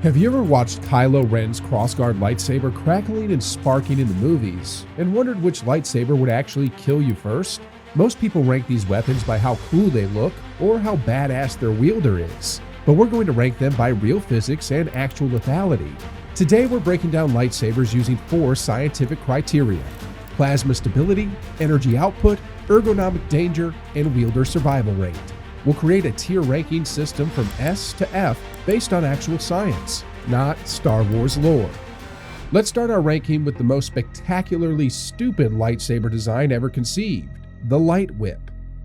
Have you ever watched Kylo Ren's Crossguard lightsaber crackling and sparking in the movies and wondered which lightsaber would actually kill you first? Most people rank these weapons by how cool they look or how badass their wielder is, but we're going to rank them by real physics and actual lethality. Today we're breaking down lightsabers using 4 scientific criteria: plasma stability, energy output, ergonomic danger, and wielder survival rate. We'll create a tier ranking system from S to F based on actual science, not Star Wars lore. Let's start our ranking with the most spectacularly stupid lightsaber design ever conceived, the Lightwip.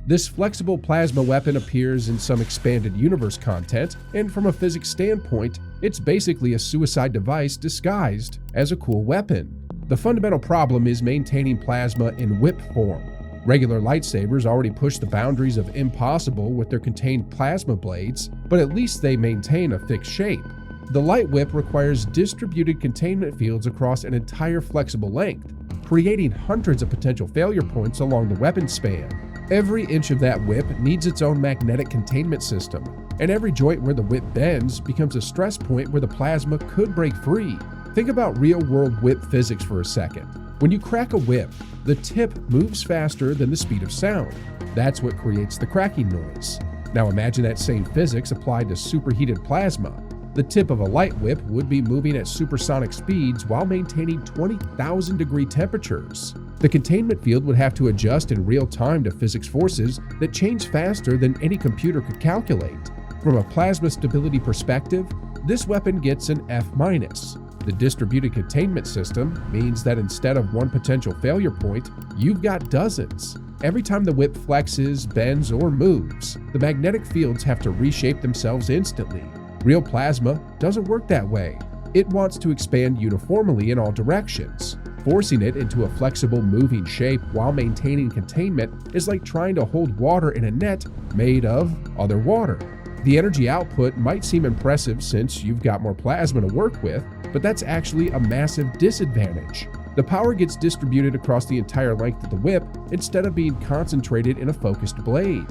This flexible plasma weapon appears in some expanded universe content, and from a physics standpoint, it's basically a suicide device disguised as a cool weapon. The fundamental problem is maintaining plasma in whip form. Regular lightsabers already push the boundaries of impossible with their contained plasma blades, but at least they maintain a fixed shape. The Lightwip requires distributed containment fields across an entire flexible length, creating hundreds of potential failure points along the weapon span. Every inch of that whip needs its own magnetic containment system, and every joint where the whip bends becomes a stress point where the plasma could break free. Think about real-world whip physics for a second. When you crack a whip, the tip moves faster than the speed of sound. That's what creates the cracking noise. Now imagine that same physics applied to superheated plasma. The tip of a light whip would be moving at supersonic speeds while maintaining 20,000 degree temperatures. The containment field would have to adjust in real time to physics forces that change faster than any computer could calculate. From a plasma stability perspective, this weapon gets an F-. The distributed containment system means that instead of one potential failure point, you've got dozens. Every time the whip flexes, bends, or moves, the magnetic fields have to reshape themselves instantly. Real plasma doesn't work that way. It wants to expand uniformly in all directions. Forcing it into a flexible, moving shape while maintaining containment is like trying to hold water in a net made of other water. The energy output might seem impressive since you've got more plasma to work with, but that's actually a massive disadvantage. The power gets distributed across the entire length of the whip instead of being concentrated in a focused blade.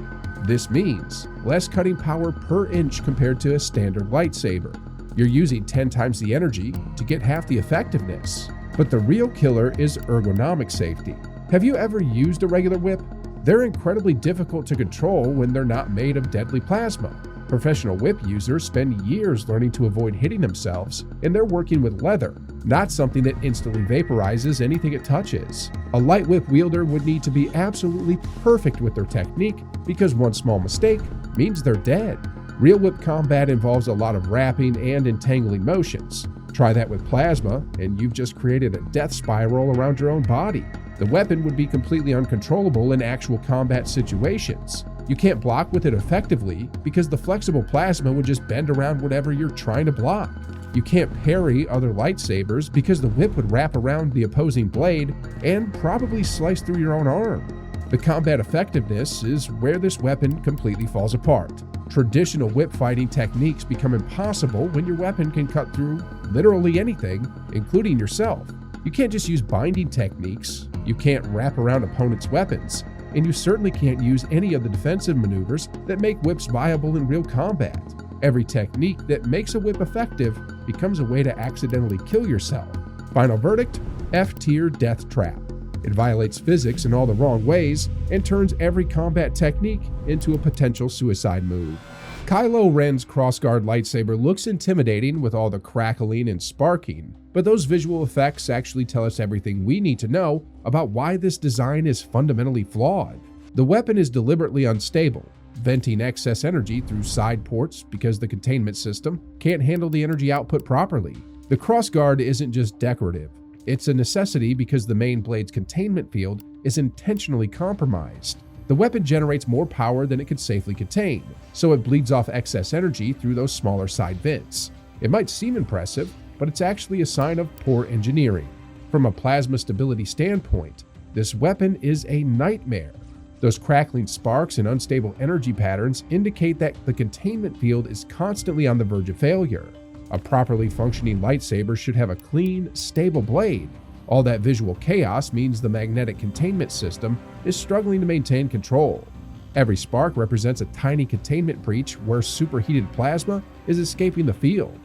This means less cutting power per inch compared to a standard lightsaber. You're using 10 times the energy to get half the effectiveness. But the real killer is ergonomic safety. Have you ever used a regular whip? They're incredibly difficult to control when they're not made of deadly plasma. Professional whip users spend years learning to avoid hitting themselves, and they're working with leather, not something that instantly vaporizes anything it touches. A light whip wielder would need to be absolutely perfect with their technique, because one small mistake means they're dead. Real whip combat involves a lot of wrapping and entangling motions. Try that with plasma, and you've just created a death spiral around your own body. The weapon would be completely uncontrollable in actual combat situations. You can't block with it effectively because the flexible plasma would just bend around whatever you're trying to block. You can't parry other lightsabers because the whip would wrap around the opposing blade and probably slice through your own arm. The combat effectiveness is where this weapon completely falls apart. Traditional whip fighting techniques become impossible when your weapon can cut through literally anything, including yourself. You can't just use binding techniques, you can't wrap around opponents' weapons, and you certainly can't use any of the defensive maneuvers that make whips viable in real combat. Every technique that makes a whip effective becomes a way to accidentally kill yourself. Final verdict: F-tier death trap. It violates physics in all the wrong ways and turns every combat technique into a potential suicide move. Kylo Ren's Crossguard lightsaber looks intimidating with all the crackling and sparking, but those visual effects actually tell us everything we need to know about why this design is fundamentally flawed. The weapon is deliberately unstable, venting excess energy through side ports because the containment system can't handle the energy output properly. The Crossguard isn't just decorative, it's a necessity because the main blade's containment field is intentionally compromised. The weapon generates more power than it can safely contain, so it bleeds off excess energy through those smaller side vents. It might seem impressive, but it's actually a sign of poor engineering. From a plasma stability standpoint, this weapon is a nightmare. Those crackling sparks and unstable energy patterns indicate that the containment field is constantly on the verge of failure. A properly functioning lightsaber should have a clean, stable blade. All that visual chaos means the magnetic containment system is struggling to maintain control. Every spark represents a tiny containment breach where superheated plasma is escaping the field.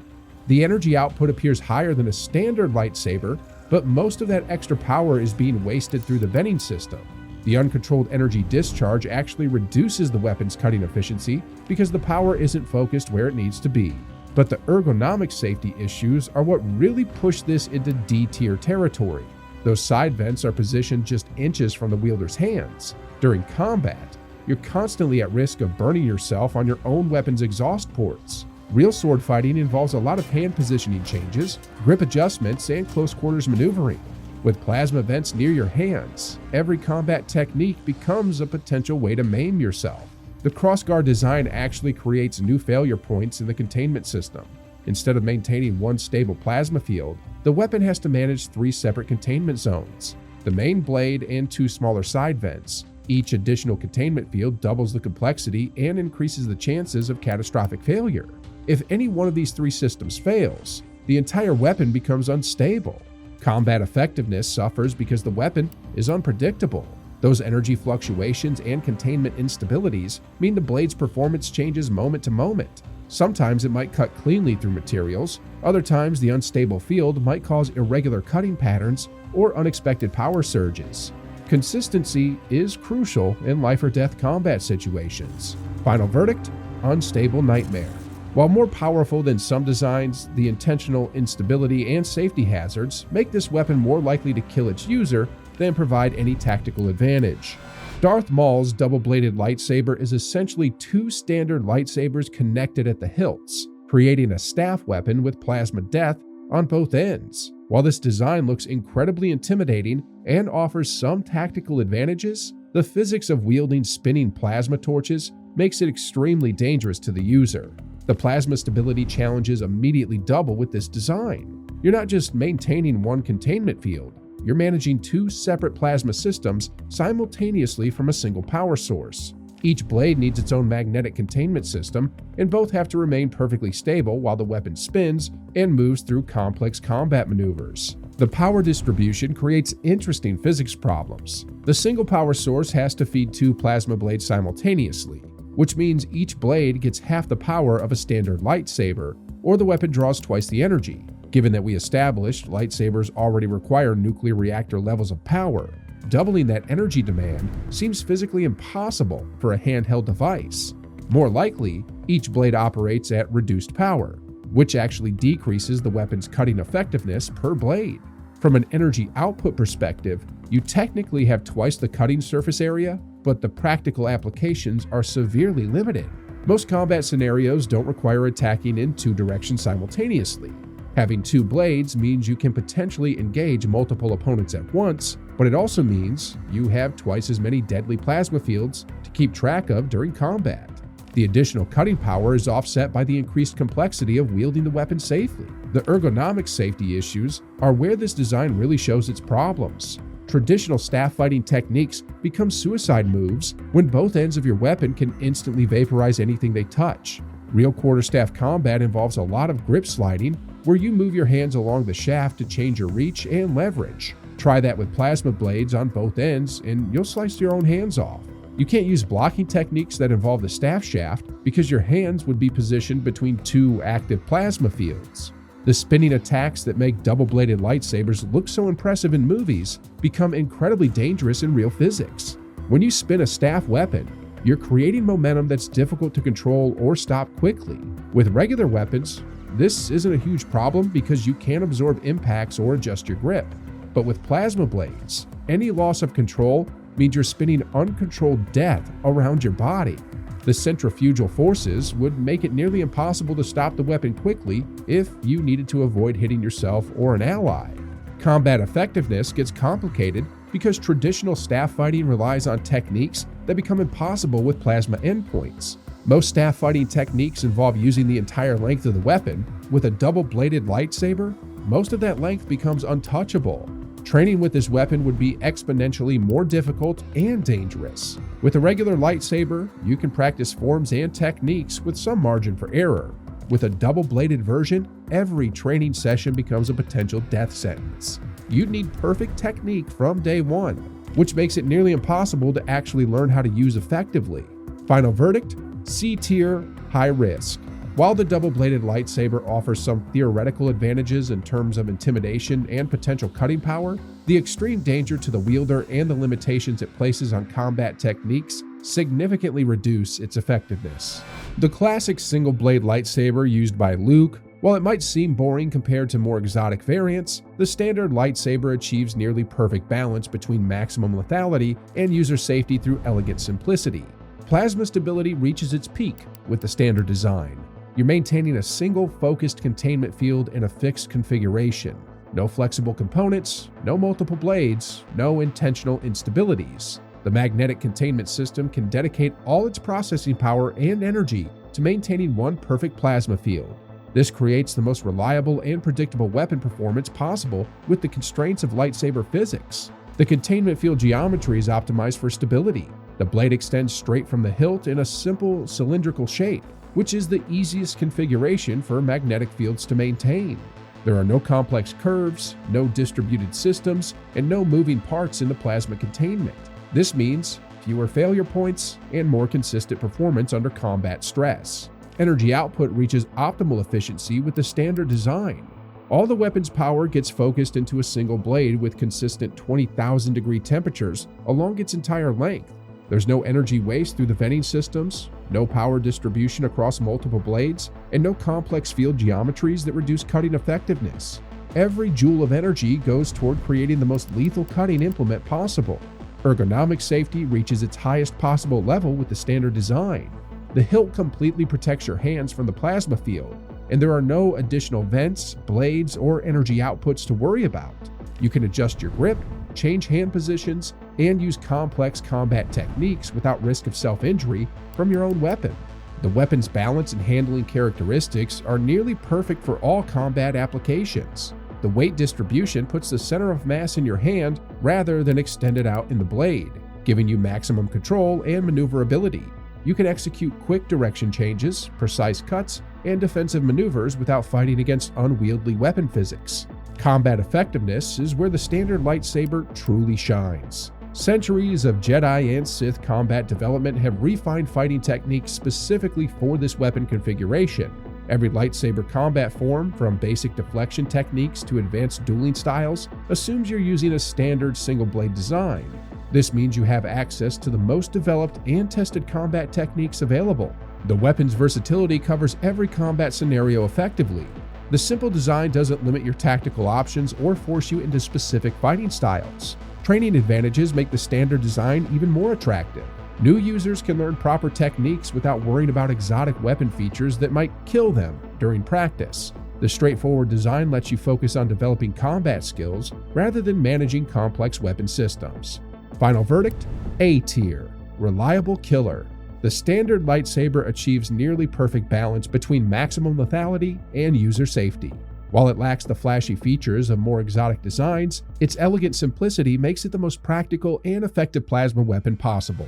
The energy output appears higher than a standard lightsaber, but most of that extra power is being wasted through the venting system. The uncontrolled energy discharge actually reduces the weapon's cutting efficiency because the power isn't focused where it needs to be. But the ergonomic safety issues are what really push this into D-tier territory. Those side vents are positioned just inches from the wielder's hands. During combat, you're constantly at risk of burning yourself on your own weapon's exhaust ports. Real sword fighting involves a lot of hand positioning changes, grip adjustments, and close quarters maneuvering. With plasma vents near your hands, every combat technique becomes a potential way to maim yourself. The Crossguard design actually creates new failure points in the containment system. Instead of maintaining one stable plasma field, the weapon has to manage 3 separate containment zones: the main blade and 2 smaller side vents. Each additional containment field doubles the complexity and increases the chances of catastrophic failure. If any one of these 3 systems fails, the entire weapon becomes unstable. Combat effectiveness suffers because the weapon is unpredictable. Those energy fluctuations and containment instabilities mean the blade's performance changes moment to moment. Sometimes it might cut cleanly through materials, other times the unstable field might cause irregular cutting patterns or unexpected power surges. Consistency is crucial in life or death combat situations. Final verdict: unstable nightmare. While more powerful than some designs, the intentional instability and safety hazards make this weapon more likely to kill its user than provide any tactical advantage. Darth Maul's double-bladed lightsaber is essentially 2 standard lightsabers connected at the hilts, creating a staff weapon with plasma death on both ends. While this design looks incredibly intimidating and offers some tactical advantages, the physics of wielding spinning plasma torches makes it extremely dangerous to the user. The plasma stability challenges immediately double with this design. You're not just maintaining one containment field, you're managing 2 separate plasma systems simultaneously from a single power source. Each blade needs its own magnetic containment system, and both have to remain perfectly stable while the weapon spins and moves through complex combat maneuvers. The power distribution creates interesting physics problems. The single power source has to feed 2 plasma blades simultaneously, which means each blade gets half the power of a standard lightsaber, or the weapon draws twice the energy. Given that we established lightsabers already require nuclear reactor levels of power, doubling that energy demand seems physically impossible for a handheld device. More likely, each blade operates at reduced power, which actually decreases the weapon's cutting effectiveness per blade. From an energy output perspective, you technically have twice the cutting surface area, but the practical applications are severely limited. Most combat scenarios don't require attacking in 2 directions simultaneously. Having 2 blades means you can potentially engage multiple opponents at once, but it also means you have twice as many deadly plasma fields to keep track of during combat. The additional cutting power is offset by the increased complexity of wielding the weapon safely. The ergonomic safety issues are where this design really shows its problems. Traditional staff fighting techniques become suicide moves when both ends of your weapon can instantly vaporize anything they touch. Real quarterstaff combat involves a lot of grip sliding, where you move your hands along the shaft to change your reach and leverage. Try that with plasma blades on both ends and you'll slice your own hands off. You can't use blocking techniques that involve the staff shaft because your hands would be positioned between 2 active plasma fields. The spinning attacks that make double-bladed lightsabers look so impressive in movies become incredibly dangerous in real physics. When you spin a staff weapon, you're creating momentum that's difficult to control or stop quickly. With regular weapons, this isn't a huge problem because you can absorb impacts or adjust your grip. But with plasma blades, any loss of control means you're spinning uncontrolled death around your body. The centrifugal forces would make it nearly impossible to stop the weapon quickly if you needed to avoid hitting yourself or an ally. Combat effectiveness gets complicated because traditional staff fighting relies on techniques that become impossible with plasma endpoints. Most staff fighting techniques involve using the entire length of the weapon. With a double-bladed lightsaber, most of that length becomes untouchable. Training with this weapon would be exponentially more difficult and dangerous. With a regular lightsaber, you can practice forms and techniques with some margin for error. With a double-bladed version, every training session becomes a potential death sentence. You'd need perfect technique from day one, which makes it nearly impossible to actually learn how to use effectively. Final verdict: C tier, high risk. While the double-bladed lightsaber offers some theoretical advantages in terms of intimidation and potential cutting power, the extreme danger to the wielder and the limitations it places on combat techniques significantly reduce its effectiveness. The classic single-blade lightsaber used by Luke, while it might seem boring compared to more exotic variants, the standard lightsaber achieves nearly perfect balance between maximum lethality and user safety through elegant simplicity. Plasma stability reaches its peak with the standard design. You're maintaining a single focused containment field in a fixed configuration. No flexible components, no multiple blades, no intentional instabilities. The magnetic containment system can dedicate all its processing power and energy to maintaining one perfect plasma field. This creates the most reliable and predictable weapon performance possible with the constraints of lightsaber physics. The containment field geometry is optimized for stability. The blade extends straight from the hilt in a simple cylindrical shape, which is the easiest configuration for magnetic fields to maintain. There are no complex curves, no distributed systems, and no moving parts in the plasma containment. This means fewer failure points and more consistent performance under combat stress. Energy output reaches optimal efficiency with the standard design. All the weapon's power gets focused into a single blade with consistent 20,000 degree temperatures along its entire length. There's no energy waste through the venting systems, no power distribution across multiple blades, and no complex field geometries that reduce cutting effectiveness. Every joule of energy goes toward creating the most lethal cutting implement possible. Ergonomic safety reaches its highest possible level with the standard design. The hilt completely protects your hands from the plasma field, and there are no additional vents, blades, or energy outputs to worry about. You can adjust your grip, change hand positions, and use complex combat techniques without risk of self-injury from your own weapon. The weapon's balance and handling characteristics are nearly perfect for all combat applications. The weight distribution puts the center of mass in your hand rather than extended out in the blade, giving you maximum control and maneuverability. You can execute quick direction changes, precise cuts, and defensive maneuvers without fighting against unwieldy weapon physics. Combat effectiveness is where the standard lightsaber truly shines. Centuries of Jedi and Sith combat development have refined fighting techniques specifically for this weapon configuration. Every lightsaber combat form, from basic deflection techniques to advanced dueling styles, assumes you're using a standard single-blade design. This means you have access to the most developed and tested combat techniques available. The weapon's versatility covers every combat scenario effectively. The simple design doesn't limit your tactical options or force you into specific fighting styles. Training advantages make the standard design even more attractive. New users can learn proper techniques without worrying about exotic weapon features that might kill them during practice. The straightforward design lets you focus on developing combat skills rather than managing complex weapon systems. Final verdict: A tier. Reliable killer. The standard lightsaber achieves nearly perfect balance between maximum lethality and user safety. While it lacks the flashy features of more exotic designs, its elegant simplicity makes it the most practical and effective plasma weapon possible.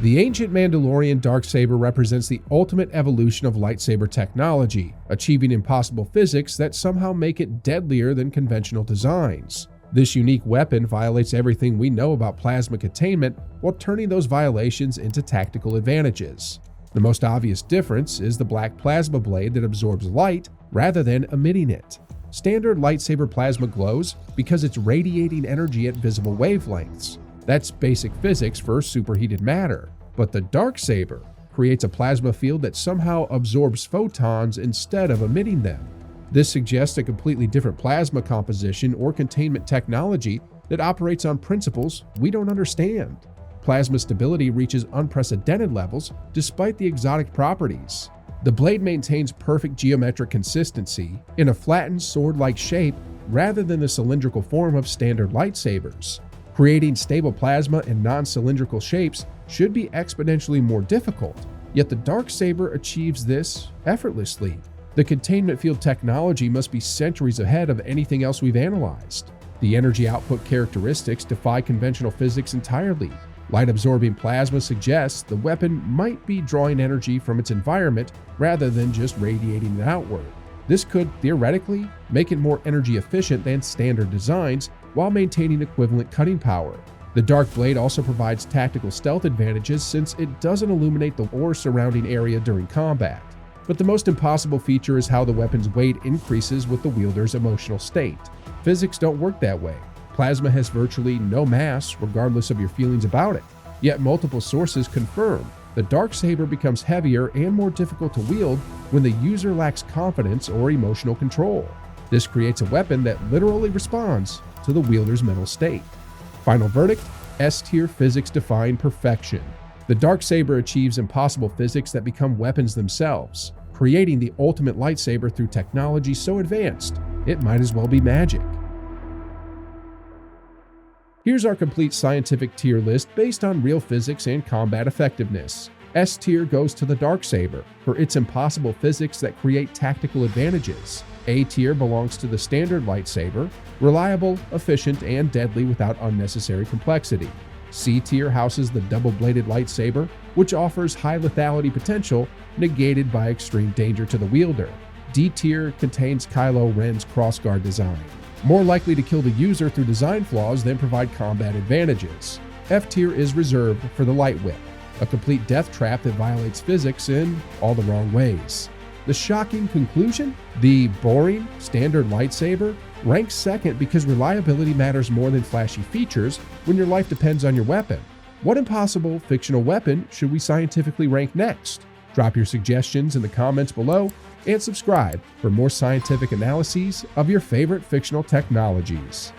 The ancient Mandalorian Darksaber represents the ultimate evolution of lightsaber technology, achieving impossible physics that somehow make it deadlier than conventional designs. This unique weapon violates everything we know about plasma containment while turning those violations into tactical advantages. The most obvious difference is the black plasma blade that absorbs light rather than emitting it. Standard lightsaber plasma glows because it's radiating energy at visible wavelengths. That's basic physics for superheated matter. But the Darksaber creates a plasma field that somehow absorbs photons instead of emitting them. This suggests a completely different plasma composition or containment technology that operates on principles we don't understand. Plasma stability reaches unprecedented levels despite the exotic properties. The blade maintains perfect geometric consistency in a flattened sword-like shape rather than the cylindrical form of standard lightsabers. Creating stable plasma in non-cylindrical shapes should be exponentially more difficult, yet the Darksaber achieves this effortlessly. The containment field technology must be centuries ahead of anything else we've analyzed. The energy output characteristics defy conventional physics entirely. Light-absorbing plasma suggests the weapon might be drawing energy from its environment rather than just radiating it outward. This could, theoretically, make it more energy efficient than standard designs while maintaining equivalent cutting power. The Dark Blade also provides tactical stealth advantages since it doesn't illuminate the or surrounding area during combat. But the most impossible feature is how the weapon's weight increases with the wielder's emotional state. Physics don't work that way. Plasma has virtually no mass, regardless of your feelings about it. Yet multiple sources confirm the Darksaber becomes heavier and more difficult to wield when the user lacks confidence or emotional control. This creates a weapon that literally responds to the wielder's mental state. Final verdict: S-tier physics define perfection. The Darksaber achieves impossible physics that become weapons themselves, creating the ultimate lightsaber through technology so advanced, it might as well be magic. Here's our complete scientific tier list based on real physics and combat effectiveness. S tier goes to the Darksaber for its impossible physics that create tactical advantages. A tier belongs to the standard lightsaber, reliable, efficient, and deadly without unnecessary complexity. C tier houses the double-bladed lightsaber, which offers high lethality potential, negated by extreme danger to the wielder. D tier contains Kylo Ren's Crossguard design, more likely to kill the user through design flaws than provide combat advantages. F tier is reserved for the Lightwip, a complete death trap that violates physics in all the wrong ways. The shocking conclusion? The boring, standard lightsaber ranks second because reliability matters more than flashy features when your life depends on your weapon. What impossible fictional weapon should we scientifically rank next? Drop your suggestions in the comments below and subscribe for more scientific analyses of your favorite fictional technologies.